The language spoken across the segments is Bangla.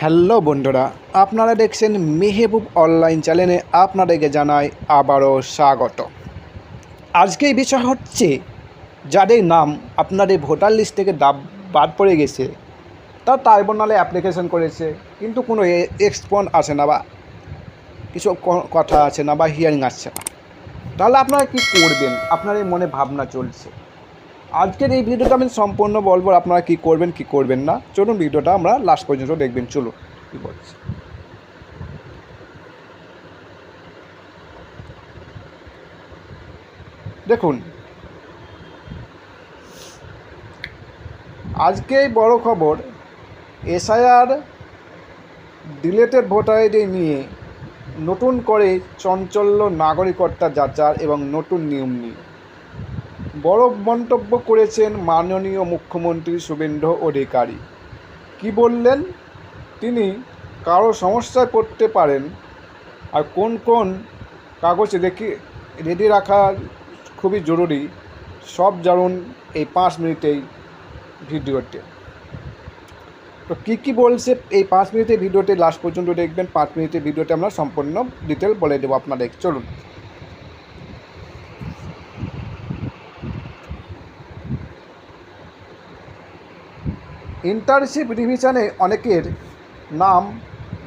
হ্যালো বন্ধুরা, আপনারা দেখছেন মেহবুব অনলাইন চ্যানেলে আপনাদেরকে জানাই আবারও স্বাগত। আজকের বিষয় হচ্ছে যাদের নাম আপনাদের ভোটার লিস্ট থেকে বাদ পড়ে গেছে, তারা ট্রাইব্যুনালে অ্যাপ্লিকেশন করেছে কিন্তু কোনো রেসপন্স আসে না বা কিছু কথা আছে না বা হিয়ারিং আসছে না, তাহলে আপনারা কী করবেন? আপনার এই মনে ভাবনা চলছে। আজকের এই ভিডিওটা আমি সম্পূর্ণ বলবো আপনারা কী করবেন কী করবেন না। চলুন ভিডিওটা আমরা লাস্ট পর্যন্ত দেখবেন। চলুন কী বলছি। দেখুন, আজকে বড় খবর, এসআইআর ডিলেটেড ভোটার আইডি নিয়ে নতুন করে চাঞ্চল্য নাগরিকত্ব যাচাই এবং নতুন নিয়ম নিয়ে বড় মন্তব্য করেছেন মাননীয় মুখ্যমন্ত্রী শুভেন্দু অধিকারী। কি বললেন তিনি? কারো সমস্যায় পড়তে পারেন আর কোন কোন কাগজ রেডি রাখা খুবই জরুরি, সব জানুন এই 5 মিনিটেই ভিডিওতে। তো কী বলছে এই 5 মিনিটের ভিডিওতে লাস্ট পর্যন্ত দেখবেন। 5 মিনিটের ভিডিওতে আমরা সম্পূর্ণ ডিটেল বলে দেবো আপনাদের। চলুন। ইন্টার্নশিপ রিভিশনে অনেকের নাম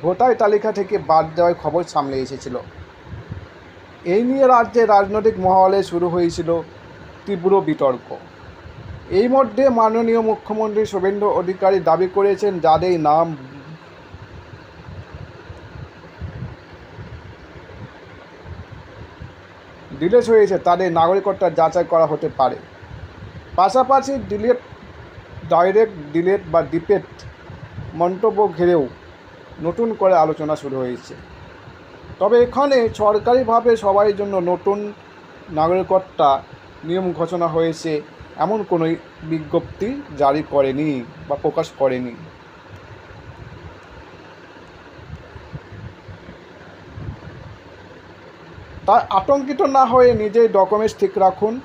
ভোটার তালিকা থেকে বাদ দেওয়ার খবর সামনে এসেছিল। এই নিয়ে রাজ্যের রাজনৈতিক মহলে শুরু হয়েছিল তীব্র বিতর্ক। এই মধ্যে মাননীয় মুখ্যমন্ত্রী শুভেন্দু অধিকারী দাবি করেছেন যাদের নাম ডিলেট হয়েছে তাদের নাগরিকত্ব যাচাই করা হতে পারে। পাশাপাশি ডাইরেক্ট ডিলেট বা ডিপেট মন্তব্য ঘিরেও নতুন করে আলোচনা শুরু হয়েছে। তবে এখানে সরকারিভাবে সবার জন্য নতুন নাগরিকত্ব নিয়ম ঘোষণা হয়েছে এমন কোনো বিজ্ঞপ্তি জারি করেনি বা প্রকাশ করেনি। তাই আতঙ্কিত না হয়ে নিজের ডকুমেন্টস ঠিক রাখুন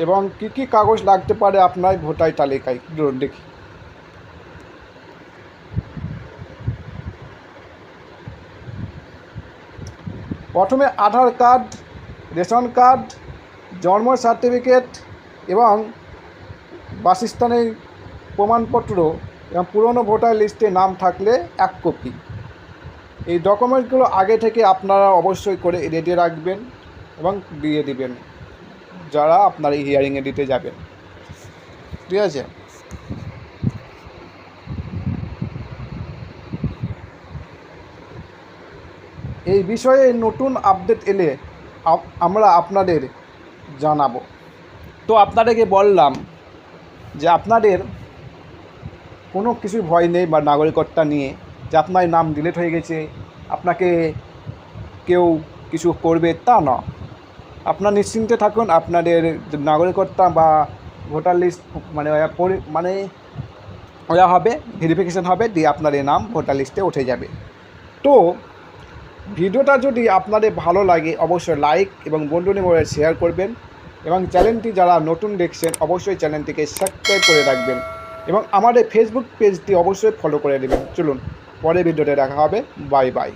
এবং কী কী কাগজ লাগতে পারে আপনার ভোটার তালিকায় দেখি। প্রথমে আধার কার্ড, রেশন কার্ড, জন্ম সার্টিফিকেট এবং বাসস্থানের প্রমাণপত্র এবং পুরনো ভোটার লিস্টে নাম থাকলে 1 কপি। এই ডকুমেন্টগুলো আগে থেকে আপনারা অবশ্যই করে রেডি রাখবেন এবং দিয়ে দিবেন যারা আপনার এই হিয়ারিংয়ে দিতে যাবেন। ঠিক আছে? এই বিষয়ে নতুন আপডেট এলে আমরা আপনাদের জানাবো। তো আপনাদেরকে বললাম যে আপনাদের কোনো কিছু ভয় নেই বা নাগরিকত্ব নিয়ে যে আপনার নাম ডিলিট হয়ে গেছে, আপনাকে কেউ কিছু করবে তা না। আপনার নিশ্চিন্তে থাকুন, আপনাদের নাগরিকত্ব বা ভোটার লিস্ট মানে ওরা হবে, ভেরিফিকেশান হবে, দিয়ে আপনার এই নাম ভোটার লিস্টে উঠে যাবে। তো ভিডিওটা যদি আপনাদের ভালো লাগে অবশ্যই লাইক এবং বন্ধুদের মধ্যে শেয়ার করবেন এবং চ্যানেলটি যারা নতুন দেখছেন অবশ্যই চ্যানেলটিকে সাবস্ক্রাইব করে রাখবেন এবং আমাদের ফেসবুক পেজটি অবশ্যই ফলো করে দেবেন। চলুন পরের ভিডিওতে দেখা হবে। Bye bye.